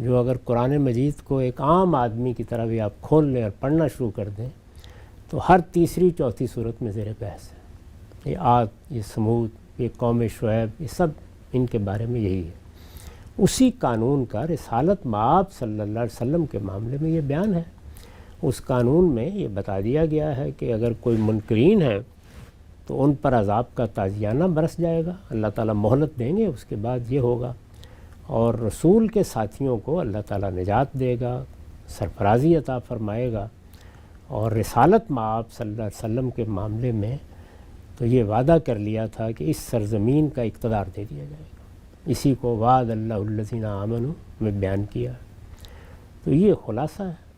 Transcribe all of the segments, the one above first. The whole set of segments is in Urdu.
جو اگر قرآن مجید کو ایک عام آدمی کی طرح بھی آپ کھول لیں اور پڑھنا شروع کر دیں تو ہر تیسری چوتھی صورت میں زیر بحث ہے. یہ عاد، یہ سمود، یہ قوم شعیب، یہ سب ان کے بارے میں یہی ہے. اسی قانون کا رسالت مآب صلی اللہ علیہ وسلم کے معاملے میں یہ بیان ہے. اس قانون میں یہ بتا دیا گیا ہے کہ اگر کوئی منکرین ہے تو ان پر عذاب کا تازیانہ برس جائے گا، اللہ تعالیٰ مہلت دیں گے، اس کے بعد یہ ہوگا. اور رسول کے ساتھیوں کو اللہ تعالیٰ نجات دے گا، سرفرازی عطا فرمائے گا. اور رسالت مآب صلی اللہ علیہ وسلم کے معاملے میں تو یہ وعدہ کر لیا تھا کہ اس سرزمین کا اقتدار دے دیا جائے گا. اسی کو وعد اللہ الذین آمنوا میں بیان کیا. تو یہ خلاصہ ہے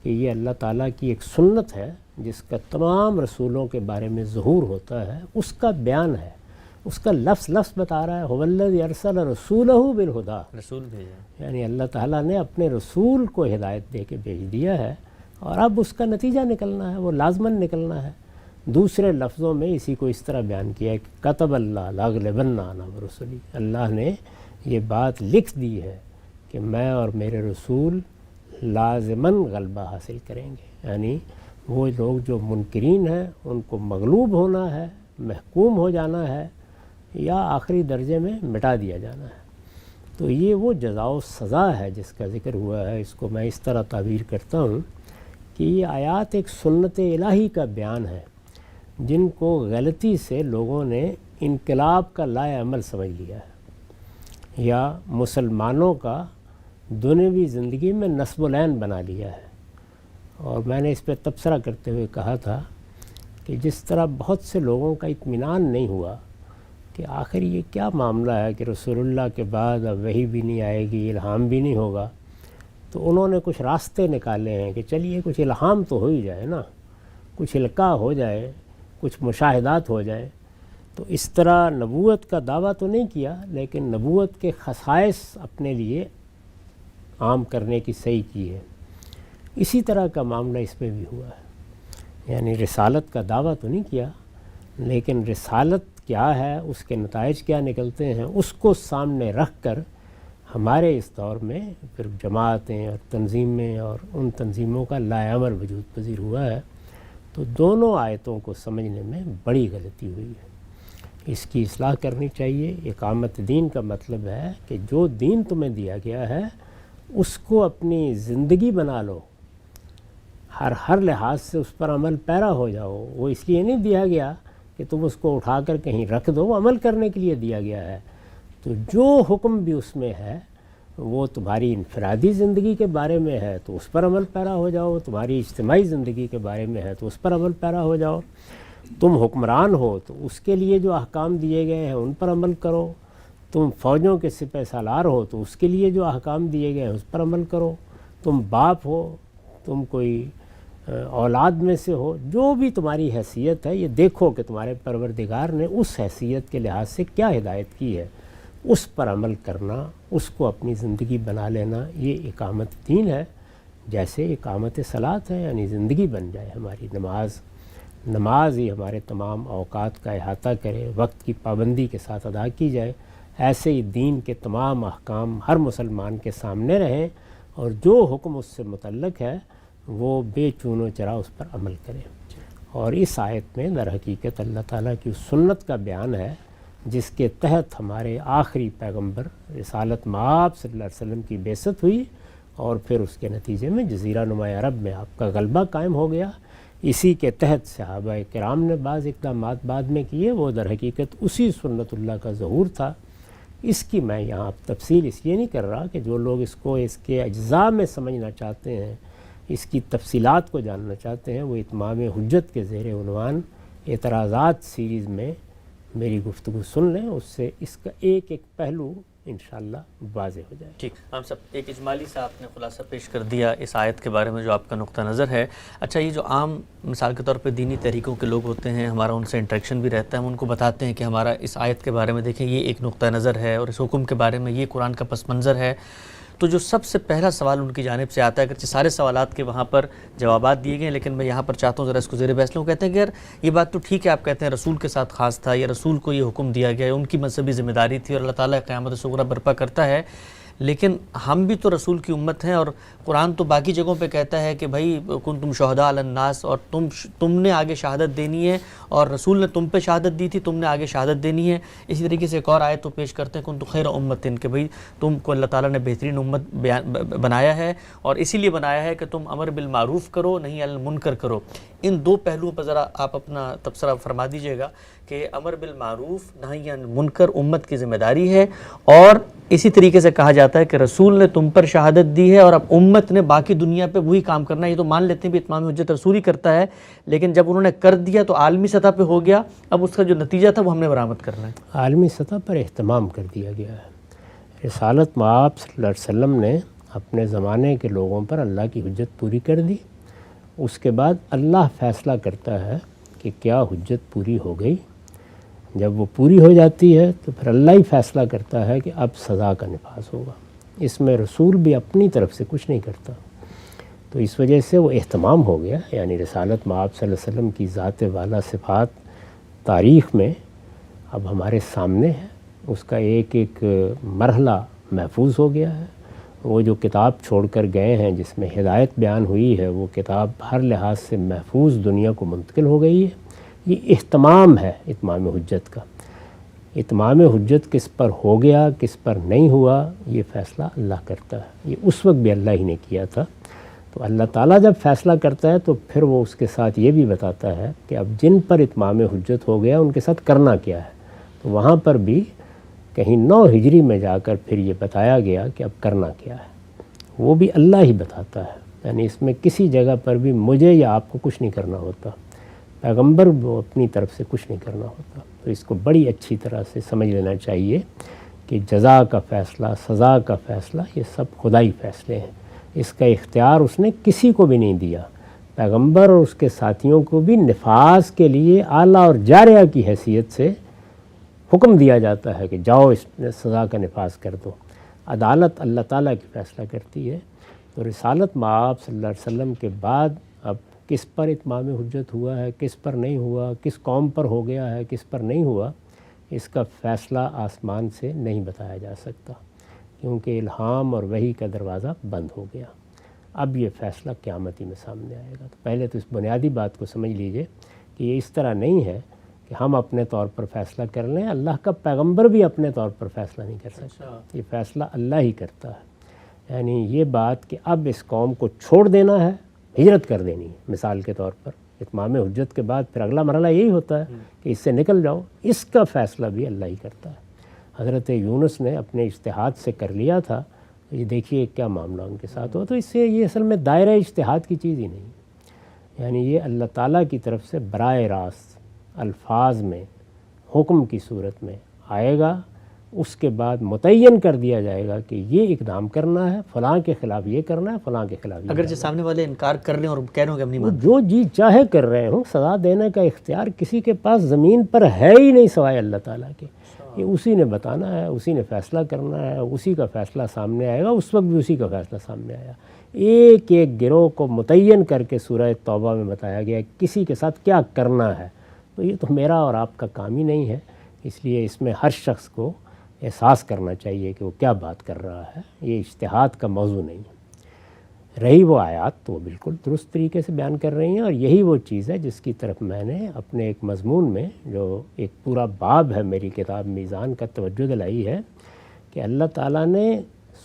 کہ یہ اللہ تعالیٰ کی ایک سنت ہے جس کا تمام رسولوں کے بارے میں ظہور ہوتا ہے، اس کا بیان ہے، اس کا لفظ بتا رہا ہے. هو الذی ارسل رسولہ بالہدی، رسول بھیجا، یعنی اللہ تعالیٰ نے اپنے رسول کو ہدایت دے کے بھیج دیا ہے اور اب اس کا نتیجہ نکلنا ہے، وہ لازماً نکلنا ہے. دوسرے لفظوں میں اسی کو اس طرح بیان کیا ہے کہ کتب اللہ لاغلبن انا ورسلی، اللہ نے یہ بات لکھ دی ہے کہ میں اور میرے رسول لازماً غلبہ حاصل کریں گے. یعنی وہ لوگ جو منکرین ہیں ان کو مغلوب ہونا ہے، محکوم ہو جانا ہے، یا آخری درجے میں مٹا دیا جانا ہے. تو یہ وہ جزا و سزا ہے جس کا ذکر ہوا ہے. اس کو میں اس طرح تعبیر کرتا ہوں کہ یہ آیات ایک سنت الہی کا بیان ہے جن کو غلطی سے لوگوں نے انقلاب کا لائے عمل سمجھ لیا ہے، یا مسلمانوں کا دنیوی زندگی میں نصب العین بنا لیا ہے. اور میں نے اس پہ تبصرہ کرتے ہوئے کہا تھا کہ جس طرح بہت سے لوگوں کا اطمینان نہیں ہوا کہ آخر یہ کیا معاملہ ہے کہ رسول اللہ کے بعد اب وحی بھی نہیں آئے گی، الہام بھی نہیں ہوگا، تو انہوں نے کچھ راستے نکالے ہیں کہ چلیے کچھ الہام تو ہو ہی جائے نا، کچھ القاء ہو جائے، کچھ مشاہدات ہو جائے. تو اس طرح نبوت کا دعویٰ تو نہیں کیا لیکن نبوت کے خصائص اپنے لیے عام کرنے کی صحیح کی ہے. اسی طرح کا معاملہ اس میں بھی ہوا ہے. یعنی رسالت کا دعویٰ تو نہیں کیا لیکن رسالت کیا ہے، اس کے نتائج کیا نکلتے ہیں، اس کو سامنے رکھ کر ہمارے اس دور میں پھر جماعتیں اور تنظیمیں اور ان تنظیموں کا لائے عمل وجود پذیر ہوا ہے. تو دونوں آیتوں کو سمجھنے میں بڑی غلطی ہوئی ہے. اس کی اصلاح کرنی چاہیے. اقامت دین کا مطلب ہے کہ جو دین تمہیں دیا گیا ہے اس کو اپنی زندگی بنا لو، ہر لحاظ سے اس پر عمل پیرا ہو جاؤ. وہ اس لیے نہیں دیا گیا کہ تم اس کو اٹھا کر کہیں رکھ دو، وہ عمل کرنے کے لیے دیا گیا ہے. تو جو حکم بھی اس میں ہے وہ تمہاری انفرادی زندگی کے بارے میں ہے تو اس پر عمل پیرا ہو جاؤ، تمہاری اجتماعی زندگی کے بارے میں ہے تو اس پر عمل پیرا ہو جاؤ. تم حکمران ہو تو اس کے لیے جو احکام دیے گئے ہیں ان پر عمل کرو. تم فوجوں کے سپہ سالار ہو تو اس کے لیے جو احکام دیے گئے ہیں اس پر عمل کرو. تم باپ ہو، تم کوئی اولاد میں سے ہو، جو بھی تمہاری حیثیت ہے یہ دیکھو کہ تمہارے پروردگار نے اس حیثیت کے لحاظ سے کیا ہدایت کی ہے، اس پر عمل کرنا، اس کو اپنی زندگی بنا لینا، یہ اقامت دین ہے. جیسے اقامت صلاۃ ہے، یعنی زندگی بن جائے ہماری. نماز ہی ہمارے تمام اوقات کا احاطہ کرے، وقت کی پابندی کے ساتھ ادا کی جائے. ایسے ہی دین کے تمام احکام ہر مسلمان کے سامنے رہیں اور جو حکم اس سے متعلق ہے وہ بے چون و چرا اس پر عمل کرے. اور اس آیت میں در حقیقت اللہ تعالیٰ کی سنت کا بیان ہے جس کے تحت ہمارے آخری پیغمبر رسالت مآب صلی اللہ علیہ وسلم کی بعثت ہوئی اور پھر اس کے نتیجے میں جزیرہ نما عرب میں آپ کا غلبہ قائم ہو گیا. اسی کے تحت صحابہ کرام نے بعض اقدامات بعد میں کیے، وہ در حقیقت اسی سنت اللہ کا ظہور تھا. اس کی میں یہاں تفصیل اس لیے نہیں کر رہا کہ جو لوگ اس کو اس کے اجزاء میں سمجھنا چاہتے ہیں، اس کی تفصیلات کو جاننا چاہتے ہیں، وہ اتمام حجت کے زیر عنوان اعتراضات سیریز میں میری گفتگو سن لیں. اس سے اس کا ایک ایک پہلو انشاءاللہ واضح ہو جائے. ٹھیک، ہم سب ایک اجمالی سے آپ نے خلاصہ پیش کر دیا اس آیت کے بارے میں جو آپ کا نقطہ نظر ہے. اچھا، یہ جو عام مثال کے طور پہ دینی تحریکوں کے لوگ ہوتے ہیں، ہمارا ان سے انٹریکشن بھی رہتا ہے، ہم ان کو بتاتے ہیں کہ ہمارا اس آیت کے بارے میں دیکھیں یہ ایک نقطہ نظر ہے اور اس حکم کے بارے میں یہ قرآن کا پس منظر ہے. تو جو سب سے پہلا سوال ان کی جانب سے آتا ہے، اگرچہ سارے سوالات کے وہاں پر جوابات دیے گئے لیکن میں یہاں پر چاہتا ہوں ذرا اس کو زیر بحث لوں. کہتے ہیں کہ یار یہ بات تو ٹھیک ہے، آپ کہتے ہیں رسول کے ساتھ خاص تھا یا رسول کو یہ حکم دیا گیا، ان کی مذہبی ذمہ داری تھی اور اللہ تعالیٰ قیامت صغریٰ برپا کرتا ہے، لیکن ہم بھی تو رسول کی امت ہیں، اور قرآن تو باقی جگہوں پہ کہتا ہے کہ بھائی کنتم شہداء علی الناس، اور تم نے آگے شہادت دینی ہے، اور رسول نے تم پہ شہادت دی تھی، تم نے آگے شہادت دینی ہے۔ اسی طریقے سے ایک اور آیت تو پیش کرتے ہیں کنتم خیر امت، کہ بھئی تم کو اللہ تعالیٰ نے بہترین امت بنایا ہے، اور اسی لیے بنایا ہے کہ تم امر بالمعروف کرو، نہیں علی المنکر کرو۔ ان دو پہلوؤں پر ذرا آپ اپنا تبصرہ فرما دیجئے گا کہ امر بالمعروف نہی عن المنکر امت کی ذمہ داری ہے، اور اسی طریقے سے کہا جاتا ہے کہ رسول نے تم پر شہادت دی ہے، اور اب امت نے باقی دنیا پہ وہی کام کرنا ہے۔ یہ تو مان لیتے ہیں بھی اتمام حجت رسول ہی کرتا ہے، لیکن جب انہوں نے کر دیا تو عالمی سطح پہ ہو گیا، اب اس کا جو نتیجہ تھا وہ ہم نے برآمد کرنا ہے۔ عالمی سطح پر اہتمام کر دیا گیا ہے۔ رسالت مآب صلی اللہ علیہ وسلم نے اپنے زمانے کے لوگوں پر اللہ کی حجت پوری کر دی، اس کے بعد اللہ فیصلہ کرتا ہے کہ کیا حجت پوری ہو گئی۔ جب وہ پوری ہو جاتی ہے تو پھر اللہ ہی فیصلہ کرتا ہے کہ اب سزا کا نفاذ ہوگا۔ اس میں رسول بھی اپنی طرف سے کچھ نہیں کرتا، تو اس وجہ سے وہ اہتمام ہو گیا، یعنی رسالت مآب صلی اللہ علیہ وسلم کی ذات والا صفات تاریخ میں اب ہمارے سامنے ہے، اس کا ایک ایک مرحلہ محفوظ ہو گیا ہے۔ وہ جو کتاب چھوڑ کر گئے ہیں جس میں ہدایت بیان ہوئی ہے، وہ کتاب ہر لحاظ سے محفوظ دنیا کو منتقل ہو گئی ہے۔ یہ اہتمام ہے اتمام حجت کا۔ اتمام حجت کس پر ہو گیا کس پر نہیں ہوا یہ فیصلہ اللہ کرتا ہے، یہ اس وقت بھی اللہ ہی نے کیا تھا۔ تو اللہ تعالیٰ جب فیصلہ کرتا ہے تو پھر وہ اس کے ساتھ یہ بھی بتاتا ہے کہ اب جن پر اتمام حجت ہو گیا ان کے ساتھ کرنا کیا ہے۔ تو وہاں پر بھی کہیں 9 ہجری میں جا کر پھر یہ بتایا گیا کہ اب کرنا کیا ہے، وہ بھی اللہ ہی بتاتا ہے، یعنی اس میں کسی جگہ پر بھی مجھے یا آپ کو کچھ نہیں کرنا ہوتا، پیغمبر وہ اپنی طرف سے کچھ نہیں کرنا ہوتا۔ تو اس کو بڑی اچھی طرح سے سمجھ لینا چاہیے کہ جزا کا فیصلہ، سزا کا فیصلہ، یہ سب خدائی فیصلے ہیں، اس کا اختیار اس نے کسی کو بھی نہیں دیا۔ پیغمبر اور اس کے ساتھیوں کو بھی نفاذ کے لیے اعلیٰ اور جاریہ کی حیثیت سے حکم دیا جاتا ہے کہ جاؤ اس سزا کا نفاذ کر دو۔ عدالت اللہ تعالیٰ کی فیصلہ کرتی ہے۔ تو رسالت مآب صلی اللہ علیہ وسلم کے بعد اب کس پر اتمام حجت ہوا ہے، کس پر نہیں ہوا، کس قوم پر ہو گیا ہے، کس پر نہیں ہوا، اس کا فیصلہ آسمان سے نہیں بتایا جا سکتا، کیونکہ الہام اور وحی کا دروازہ بند ہو گیا۔ اب یہ فیصلہ قیامت ہی میں سامنے آئے گا۔ تو پہلے تو اس بنیادی بات کو سمجھ لیجئے کہ یہ اس طرح نہیں ہے کہ ہم اپنے طور پر فیصلہ کر لیں، اللہ کا پیغمبر بھی اپنے طور پر فیصلہ نہیں کر سکتا، یہ فیصلہ اللہ ہی کرتا ہے۔ یعنی یہ بات کہ اب اس قوم کو چھوڑ دینا ہے، ہجرت کر دینی ہے، مثال کے طور پر اتمام حجت کے بعد پھر اگلا مرحلہ یہی ہوتا ہے کہ اس سے نکل جاؤ، اس کا فیصلہ بھی اللہ ہی کرتا ہے۔ حضرت یونس نے اپنے اجتہاد سے کر لیا تھا، یہ دیکھیے کیا معاملہ ان کے ساتھ ہوا۔ تو اس سے یہ اصل میں دائرہ اجتہاد کی چیز ہی نہیں، یعنی یہ اللہ تعالیٰ کی طرف سے براہ راست الفاظ میں حکم کی صورت میں آئے گا، اس کے بعد متعین کر دیا جائے گا کہ یہ اقدام کرنا ہے، فلاں کے خلاف یہ کرنا ہے، فلاں کے خلاف یہ اگر جو سامنے والے انکار کر رہے ہیں اور کہہ رہے ہوں کہ ہم نہیں مانتے، جو جی چاہے کر رہے ہوں، سزا دینے کا اختیار کسی کے پاس زمین پر ہے ہی نہیں سوائے اللہ تعالیٰ کے۔ یہ اسی نے بتانا ہے، اسی نے فیصلہ کرنا ہے، اسی کا فیصلہ سامنے آئے گا۔ اس وقت بھی اسی کا فیصلہ سامنے آیا، ایک ایک گروہ کو متعین کر کے سورہ توبہ میں بتایا گیا کسی کے ساتھ کیا کرنا ہے۔ تو یہ تو میرا اور آپ کا کام ہی نہیں ہے، اس لیے اس میں ہر شخص کو احساس کرنا چاہیے کہ وہ کیا بات کر رہا ہے، یہ اجتہاد کا موضوع نہیں ہے۔ رہی وہ آیات تو وہ بالکل درست طریقے سے بیان کر رہی ہیں، اور یہی وہ چیز ہے جس کی طرف میں نے اپنے ایک مضمون میں، جو ایک پورا باب ہے میری کتاب میزان کا، توجہ دلائی ہے کہ اللہ تعالیٰ نے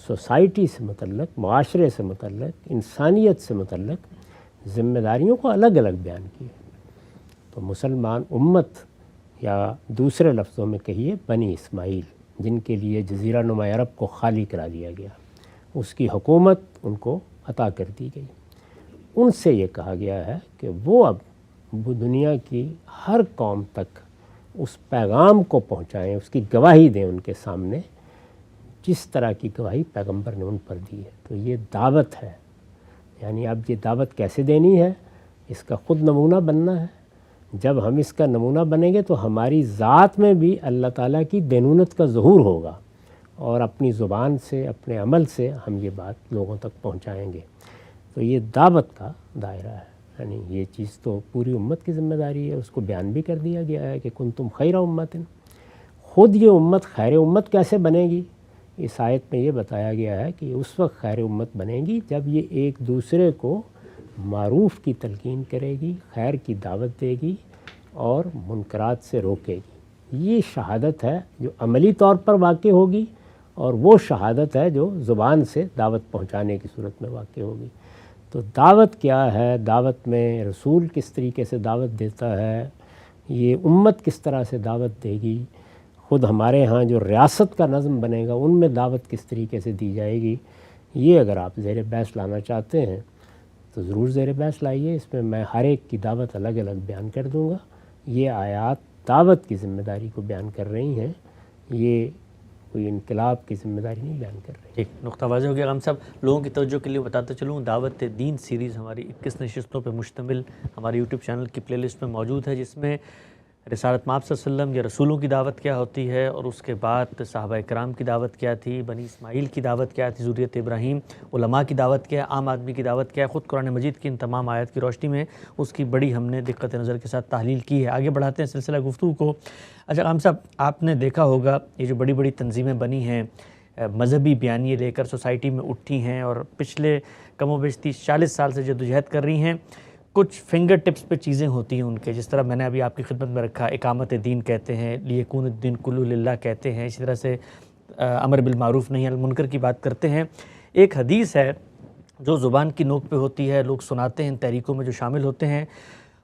سوسائٹی سے متعلق، معاشرے سے متعلق، انسانیت سے متعلق ذمہ داریوں کو الگ الگ بیان کی ہے۔ تو مسلمان امت، یا دوسرے لفظوں میں کہیے بنی اسماعیل، جن کے لیے جزیرہ نما عرب کو خالی کرا دیا گیا، اس کی حکومت ان کو عطا کر دی گئی۔ ان سے یہ کہا گیا ہے کہ وہ اب دنیا کی ہر قوم تک اس پیغام کو پہنچائیں، اس کی گواہی دیں ان کے سامنے، جس طرح کی گواہی پیغمبر نے ان پر دی ہے۔ تو یہ دعوت ہے، یعنی اب یہ دعوت کیسے دینی ہے، اس کا خود نمونہ بننا ہے۔ جب ہم اس کا نمونہ بنیں گے تو ہماری ذات میں بھی اللہ تعالیٰ کی دینونت کا ظہور ہوگا، اور اپنی زبان سے، اپنے عمل سے ہم یہ بات لوگوں تک پہنچائیں گے۔ تو یہ دعوت کا دائرہ ہے، یعنی یہ چیز تو پوری امت کی ذمہ داری ہے۔ اس کو بیان بھی کر دیا گیا ہے کہ کنتم خیر امت۔ خود یہ امت خیر امت کیسے بنے گی، اس آیت میں یہ بتایا گیا ہے کہ اس وقت خیر امت بنے گی جب یہ ایک دوسرے کو معروف کی تلقین کرے گی، خیر کی دعوت دے گی اور منکرات سے روکے گی۔ یہ شہادت ہے جو عملی طور پر واقع ہوگی، اور وہ شہادت ہے جو زبان سے دعوت پہنچانے کی صورت میں واقع ہوگی۔ تو دعوت کیا ہے، دعوت میں رسول کس طریقے سے دعوت دیتا ہے، یہ امت کس طرح سے دعوت دے گی، خود ہمارے ہاں جو ریاست کا نظم بنے گا ان میں دعوت کس طریقے سے دی جائے گی، یہ اگر آپ زیر بحث لانا چاہتے ہیں تو ضرور زیر بحث لائیے۔ اس میں میں ہر ایک کی دعوت الگ الگ بیان کر دوں گا۔ یہ آیات دعوت کی ذمہ داری کو بیان کر رہی ہیں، یہ کوئی انقلاب کی ذمہ داری نہیں بیان کر رہی۔ ایک نقطہ واضح ہو گیا غام صاحب۔ لوگوں کی توجہ کے لیے بتاتا چلوں، دعوت دین سیریز ہماری 21 نشستوں پہ مشتمل ہمارے یوٹیوب چینل کی پلے لسٹ میں موجود ہے، جس میں رسالت مآب صلی اللہ علیہ وسلم یا رسولوں کی دعوت کیا ہوتی ہے، اور اس کے بعد صحابہ کرام کی دعوت کیا تھی، بنی اسماعیل کی دعوت کیا تھی، ذریت ابراہیم، علماء کی دعوت کیا ہے، عام آدمی کی دعوت کیا ہے، خود قرآن مجید کی ان تمام آیات کی روشنی میں اس کی بڑی ہم نے دقت نظر کے ساتھ تحلیل کی ہے۔ آگے بڑھاتے ہیں سلسلہ گفتگو کو۔ اچھا غام صاحب، آپ نے دیکھا ہوگا یہ جو بڑی بڑی تنظیمیں بنی ہیں، مذہبی بیانیے لے کر سوسائٹی میں اٹھی ہیں اور پچھلے کم و بیش 30-40 سال سے جدوجہد کر رہی ہیں، کچھ فنگر ٹپس پہ چیزیں ہوتی ہیں ان کے، جس طرح میں نے ابھی آپ کی خدمت میں رکھا، اقامت دین کہتے ہیں، لیکون الدین کلہ للہ کہتے ہیں، اسی طرح سے امر بالمعروف نہی عن المنکر کی بات کرتے ہیں۔ ایک حدیث ہے جو زبان کی نوک پہ ہوتی ہے، لوگ سناتے ہیں ان تحریکوں میں جو شامل ہوتے ہیں،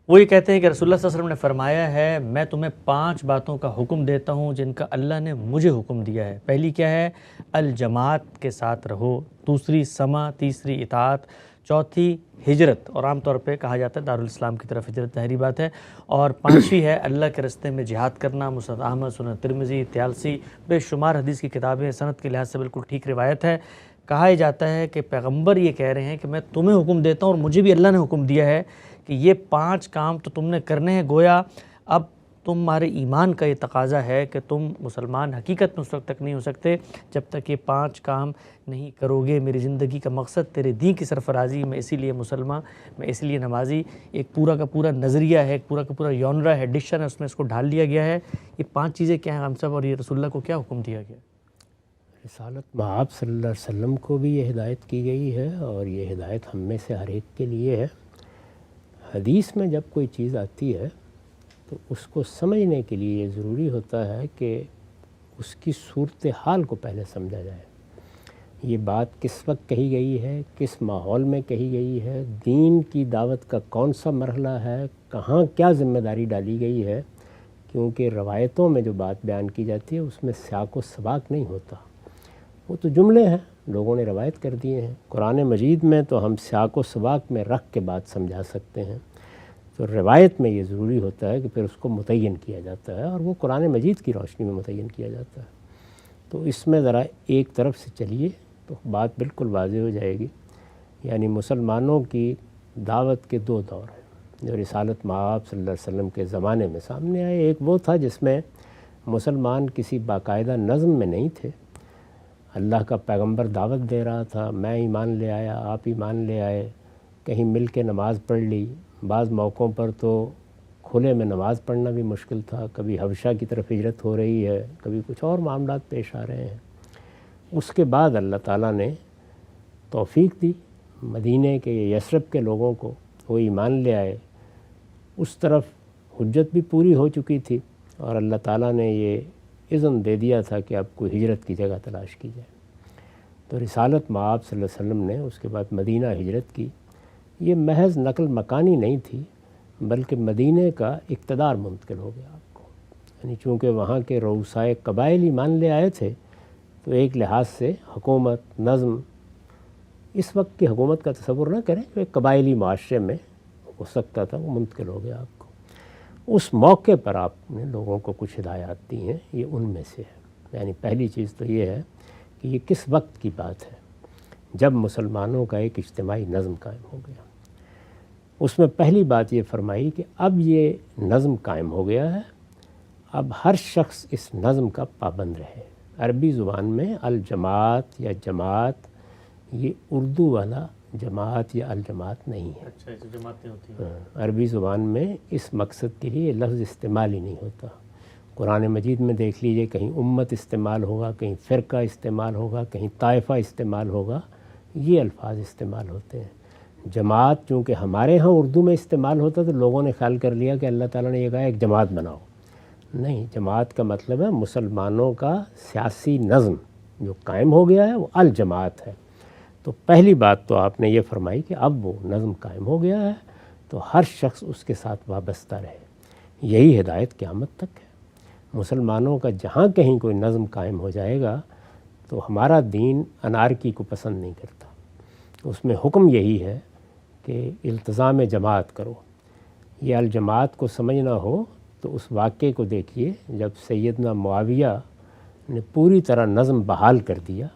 وہ یہ کہتے ہیں کہ رسول اللہ صلی اللہ علیہ وسلم نے فرمایا ہے، میں تمہیں 5 باتوں کا حکم دیتا ہوں جن کا اللہ نے مجھے حکم دیا ہے۔ پہلی کیا ہے؟ الجماعت کے ساتھ رہو، دوسری سمع، تیسری اطاعت، چوتھی ہجرت، اور عام طور پہ کہا جاتا ہے دارالاسلام کی طرف ہجرت، ظاہری بات ہے، اور 5ویں ہے اللہ کے راستے میں جہاد کرنا۔ مسند احمد، سنن ترمذی، طیالسی، بے شمار حدیث کی کتابیں، سند کے لحاظ سے بالکل ٹھیک روایت ہے۔ کہا جاتا ہے کہ پیغمبر یہ کہہ رہے ہیں کہ میں تمہیں حکم دیتا ہوں اور مجھے بھی اللہ نے حکم دیا ہے کہ یہ 5 کام تو تم نے کرنے ہیں، گویا اب تمہارے ایمان کا یہ تقاضا ہے کہ تم مسلمان حقیقت میں اس وقت تک نہیں ہو سکتے جب تک یہ 5 کام نہیں کرو گے۔ میری زندگی کا مقصد تیرے دین کی سرفرازی، میں اسی لیے مسلمان، میں اسی لیے نمازی، ایک پورا کا پورا نظریہ ہے، ایک پورا کا پورا یونرا ہے، ڈکشن ہے، اس میں اس کو ڈھال دیا گیا ہے۔ یہ 5 چیزیں کیا ہیں ہم سب، اور یہ رسول اللہ کو کیا حکم دیا گیا؟ رسالت مآب صلی اللہ علیہ وسلم کو بھی یہ ہدایت کی گئی ہے، اور یہ ہدایت ہم میں سے ہر ایک کے لیے ہے۔ حدیث میں جب کوئی چیز آتی ہے تو اس کو سمجھنے کے لیے یہ ضروری ہوتا ہے کہ اس کی صورتحال کو پہلے سمجھا جائے۔ یہ بات کس وقت کہی گئی ہے، کس ماحول میں کہی گئی ہے، دین کی دعوت کا کون سا مرحلہ ہے، کہاں کیا ذمہ داری ڈالی گئی ہے، کیونکہ روایتوں میں جو بات بیان کی جاتی ہے اس میں سیاق و سباق نہیں ہوتا، وہ تو جملے ہیں، لوگوں نے روایت کر دیے ہیں۔ قرآن مجید میں تو ہم سیاق و سباق میں رکھ کے بات سمجھا سکتے ہیں، تو روایت میں یہ ضروری ہوتا ہے کہ پھر اس کو متعین کیا جاتا ہے، اور وہ قرآن مجید کی روشنی میں متعین کیا جاتا ہے۔ تو اس میں ذرا ایک طرف سے چلیے تو بات بالکل واضح ہو جائے گی۔ یعنی مسلمانوں کی دعوت کے 2 دور ہیں جو رسالت مآب صلی اللہ علیہ وسلم کے زمانے میں سامنے آئے۔ ایک وہ تھا جس میں مسلمان کسی باقاعدہ نظم میں نہیں تھے، اللہ کا پیغمبر دعوت دے رہا تھا، میں ایمان لے آیا، آپ ایمان لے آئے، کہیں مل کے نماز پڑھ لی، بعض موقعوں پر تو کھلے میں نماز پڑھنا بھی مشکل تھا، کبھی حبشہ کی طرف ہجرت ہو رہی ہے، کبھی کچھ اور معاملات پیش آ رہے ہیں۔ اس کے بعد اللہ تعالیٰ نے توفیق دی مدینے کے یثرب کے لوگوں کو، وہ ایمان لے آئے، اس طرف حجت بھی پوری ہو چکی تھی، اور اللہ تعالیٰ نے یہ اذن دے دیا تھا کہ اب کوئی ہجرت کی جگہ تلاش کی جائے۔ تو رسالت مآب صلی اللہ علیہ وسلم نے اس کے بعد مدینہ ہجرت کی۔ یہ محض نقل مکانی نہیں تھی، بلکہ مدینہ کا اقتدار منتقل ہو گیا آپ کو، یعنی چونکہ وہاں کے رؤسائے قبائل ایمان لے آئے تھے تو ایک لحاظ سے حکومت، نظم، اس وقت کی حکومت کا تصور نہ کریں جو ایک قبائلی معاشرے میں ہو سکتا تھا، وہ منتقل ہو گیا آپ کو۔ اس موقع پر آپ نے لوگوں کو کچھ ہدایات دی ہیں، یہ ان میں سے ہے۔ یعنی پہلی چیز تو یہ ہے کہ یہ کس وقت کی بات ہے، جب مسلمانوں کا ایک اجتماعی نظم قائم ہو گیا۔ اس میں پہلی بات یہ فرمائی کہ اب یہ نظم قائم ہو گیا ہے، اب ہر شخص اس نظم کا پابند رہے۔ عربی زبان میں الجماعت یا جماعت، یہ اردو والا جماعت یا الجماعت نہیں ہے۔ اچھا، جماعتیں ہوتی ہیں۔ عربی زبان میں اس مقصد کے لیے لفظ استعمال ہی نہیں ہوتا۔ قرآن مجید میں دیکھ لیجئے کہیں امت استعمال ہوگا، کہیں فرقہ استعمال ہوگا، کہیں طائفہ استعمال ہوگا، یہ الفاظ استعمال ہوتے ہیں۔ جماعت چونکہ ہمارے ہاں اردو میں استعمال ہوتا تو لوگوں نے خیال کر لیا کہ اللہ تعالیٰ نے یہ کہا ایک جماعت بناؤ۔ نہیں، جماعت کا مطلب ہے مسلمانوں کا سیاسی نظم جو قائم ہو گیا ہے وہ الجماعت ہے۔ تو پہلی بات تو آپ نے یہ فرمائی کہ اب وہ نظم قائم ہو گیا ہے تو ہر شخص اس کے ساتھ وابستہ رہے، یہی ہدایت قیامت تک ہے۔ مسلمانوں کا جہاں کہیں کوئی نظم قائم ہو جائے گا تو ہمارا دین انارکی کو پسند نہیں کرتا، اس میں حکم یہی ہے کہ التزام جماعت کرو۔ یہ الجماعت کو سمجھنا ہو تو اس واقعے کو دیکھیے جب سیدنا معاویہ نے پوری طرح نظم بحال کر دیا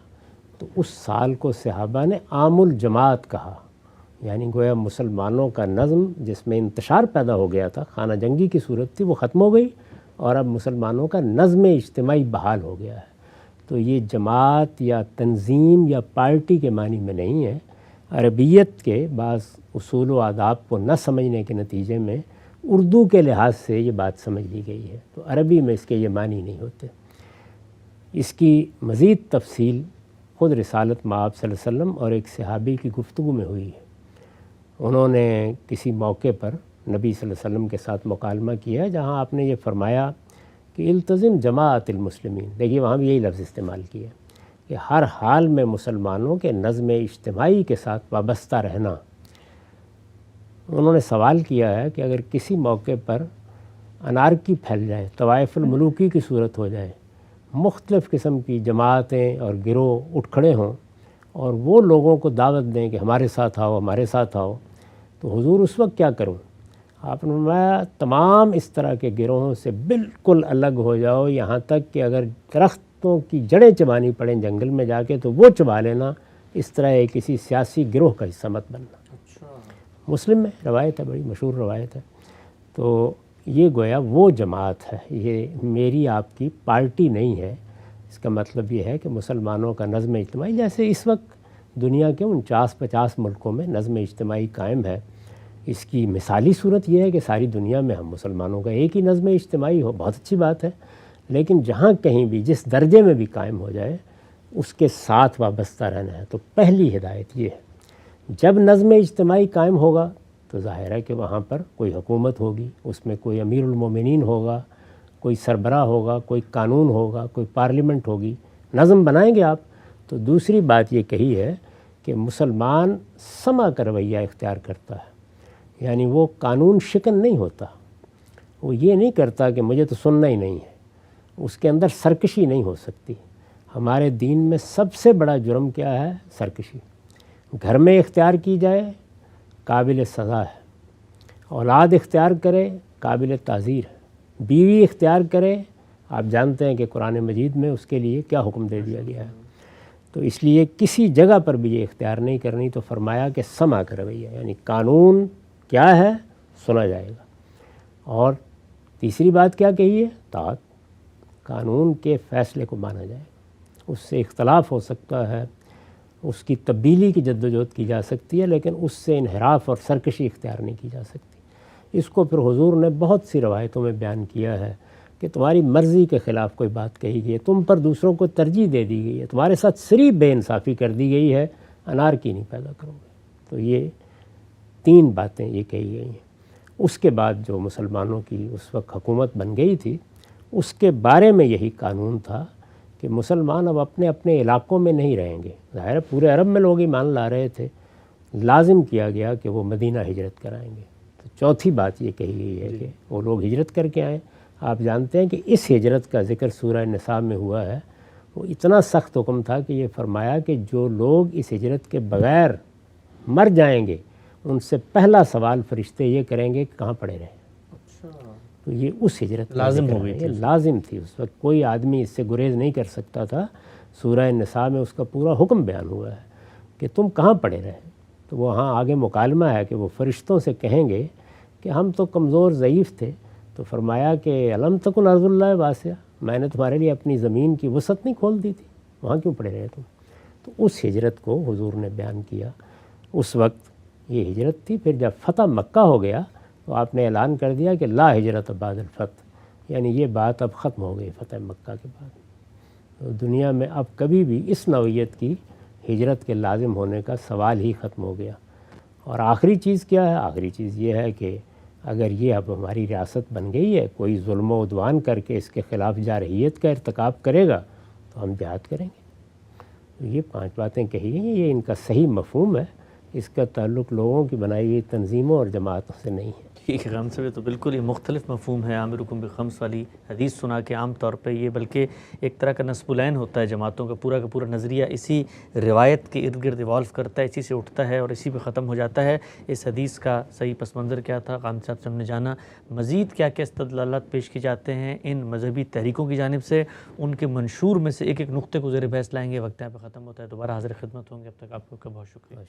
تو اس سال کو صحابہ نے عام الجماعت کہا، یعنی گویا مسلمانوں کا نظم جس میں انتشار پیدا ہو گیا تھا، خانہ جنگی کی صورت تھی، وہ ختم ہو گئی اور اب مسلمانوں کا نظم اجتماعی بحال ہو گیا ہے۔ تو یہ جماعت یا تنظیم یا پارٹی کے معنی میں نہیں ہے۔ عربیت کے بعض اصول و آداب کو نہ سمجھنے کے نتیجے میں اردو کے لحاظ سے یہ بات سمجھ لی گئی ہے، تو عربی میں اس کے یہ معنی نہیں ہوتے۔ اس کی مزید تفصیل خود رسالت مآب صلی اللہ علیہ وسلم اور ایک صحابی کی گفتگو میں ہوئی ہے۔ انہوں نے کسی موقع پر نبی صلی اللہ علیہ وسلم کے ساتھ مکالمہ کیا جہاں آپ نے یہ فرمایا کہ التزم جماعت المسلمین، دیکھیے وہاں بھی یہی لفظ استعمال کیا کہ ہر حال میں مسلمانوں کے نظم اجتماعی کے ساتھ وابستہ رہنا۔ انہوں نے سوال کیا ہے کہ اگر کسی موقع پر انارکی پھیل جائے، طوائف الملوکی کی صورت ہو جائے، مختلف قسم کی جماعتیں اور گروہ اٹھ کھڑے ہوں اور وہ لوگوں کو دعوت دیں کہ ہمارے ساتھ آؤ ہمارے ساتھ آؤ، تو حضور اس وقت کیا کروں؟ آپ نے فرمایا تمام اس طرح کے گروہوں سے بالکل الگ ہو جاؤ، یہاں تک کہ اگر درختوں کی جڑیں چبانی پڑیں جنگل میں جا کے تو وہ چبا لینا، اس طرح کسی سیاسی گروہ کا حصہ مت بننا۔ مسلم میں روایت ہے، بڑی مشہور روایت ہے۔ تو یہ گویا وہ جماعت ہے، یہ میری آپ کی پارٹی نہیں ہے۔ اس کا مطلب یہ ہے کہ مسلمانوں کا نظم اجتماعی جیسے اس وقت دنیا کے 49-50 ملکوں میں نظم اجتماعی قائم ہے، اس کی مثالی صورت یہ ہے کہ ساری دنیا میں ہم مسلمانوں کا ایک ہی نظم اجتماعی ہو، بہت اچھی بات ہے، لیکن جہاں کہیں بھی جس درجے میں بھی قائم ہو جائے اس کے ساتھ وابستہ رہنا ہے۔ تو پہلی ہدایت یہ ہے، جب نظم اجتماعی قائم ہوگا تو ظاہر ہے کہ وہاں پر کوئی حکومت ہوگی، اس میں کوئی امیر المومنین ہوگا، کوئی سربراہ ہوگا، کوئی قانون ہوگا، کوئی پارلیمنٹ ہوگی، نظم بنائیں گے آپ۔ تو دوسری بات یہ کہی ہے کہ مسلمان سمع کا رویہ اختیار کرتا ہے، یعنی وہ قانون شکن نہیں ہوتا، وہ یہ نہیں کرتا کہ مجھے تو سننا ہی نہیں ہے، اس کے اندر سرکشی نہیں ہو سکتی۔ ہمارے دین میں سب سے بڑا جرم کیا ہے؟ سرکشی۔ گھر میں اختیار کی جائے قابل سزا ہے، اولاد اختیار کرے قابل تعزیر ہے، بیوی اختیار کرے، آپ جانتے ہیں کہ قرآن مجید میں اس کے لیے کیا حکم دے دیا گیا ہے۔ تو اس لیے کسی جگہ پر بھی یہ اختیار نہیں کرنی، تو فرمایا کہ سمع کا رویہ، یعنی قانون کیا ہے سنا جائے گا۔ اور تیسری بات کیا کہی ہے؟ طاعت، قانون کے فیصلے کو مانا جائے گا۔ اس سے اختلاف ہو سکتا ہے، اس کی تبدیلی کی جدوجہد کی جا سکتی ہے، لیکن اس سے انحراف اور سرکشی اختیار نہیں کی جا سکتی۔ اس کو پھر حضور نے بہت سی روایتوں میں بیان کیا ہے کہ تمہاری مرضی کے خلاف کوئی بات کہی گئی ہے، تم پر دوسروں کو ترجیح دے دی گئی ہے، تمہارے ساتھ صریح بے انصافی کر دی گئی ہے، انارکی نہیں پیدا کرو گے۔ تو یہ 3 باتیں یہ کہی گئی ہیں۔ اس کے بعد جو مسلمانوں کی اس وقت حکومت بن گئی تھی، اس کے بارے میں یہی قانون تھا کہ مسلمان اب اپنے اپنے علاقوں میں نہیں رہیں گے۔ ظاہر ہے پورے عرب میں لوگ ایمان لا رہے تھے، لازم کیا گیا کہ وہ مدینہ ہجرت کرائیں گے۔ تو چوتھی بات یہ کہی گئی ہے کہ وہ لوگ ہجرت کر کے آئیں۔ آپ جانتے ہیں کہ اس ہجرت کا ذکر سورہ نساء میں ہوا ہے، وہ اتنا سخت حکم تھا کہ یہ فرمایا کہ جو لوگ اس ہجرت کے بغیر مر جائیں گے ان سے پہلا سوال فرشتے یہ کریں گے کہ کہاں پڑے رہے۔ تو یہ اس ہجرت لازم ہو گئی تھی، لازم تھی اس وقت، کوئی آدمی اس سے گریز نہیں کر سکتا تھا۔ سورہ نساء میں اس کا پورا حکم بیان ہوا ہے کہ تم کہاں پڑے رہے۔ تو وہاں آگے مکالمہ ہے کہ وہ فرشتوں سے کہیں گے کہ ہم تو کمزور ضعیف تھے، تو فرمایا کہ الم تکن ارض اللہ واسعہ، میں نے تمہارے لیے اپنی زمین کی وسعت نہیں کھول دی تھی، وہاں کیوں پڑے رہے تم؟ تو اس ہجرت کو حضور نے بیان کیا۔ اس وقت یہ ہجرت تھی۔ پھر جب فتح مکہ ہو گیا تو آپ نے اعلان کر دیا کہ لا ہجرت بعد الفتح، یعنی یہ بات اب ختم ہو گئی فتح مکہ کے بعد. تو دنیا میں اب کبھی بھی اس نوعیت کی ہجرت کے لازم ہونے کا سوال ہی ختم ہو گیا. اور آخری چیز کیا ہے؟ آخری چیز یہ ہے کہ اگر یہ اب ہماری ریاست بن گئی ہے، کوئی ظلم و عدوان کر کے اس کے خلاف جارحیت کا ارتکاب کرے گا تو ہم جہاد کریں گے. یہ 5 باتیں کہی ہیں، یہ ان کا صحیح مفہوم ہے. اس کا تعلق لوگوں کی بنائی ہوئی تنظیموں اور جماعتوں سے نہیں ہے. ٹھیک ہے غام صاحب، تو بالکل ہی مختلف مفہوم ہے آمرکم بالخمس والی حدیث سنا کے. عام طور پہ یہ بلکہ ایک طرح کا نصب العین ہوتا ہے، جماعتوں کا پورا نظریہ اسی روایت کے ارد گرد ایوالو کرتا ہے، اسی سے اٹھتا ہے اور اسی پہ ختم ہو جاتا ہے. اس حدیث کا صحیح پس منظر کیا تھا غام صاحب سے ہم نے جانا. مزید کیا کیا استدلالات پیش کی جاتے ہیں ان مذہبی تحریکوں کی جانب سے، ان کے منشور میں سے ایک ایک نقطے کو زیر بحث لائیں گے. وقت یہاں پہ ختم ہوتا ہے، دوبارہ حاضر خدمت ہوں گے. اب تک آپ کو بہت شکریہ.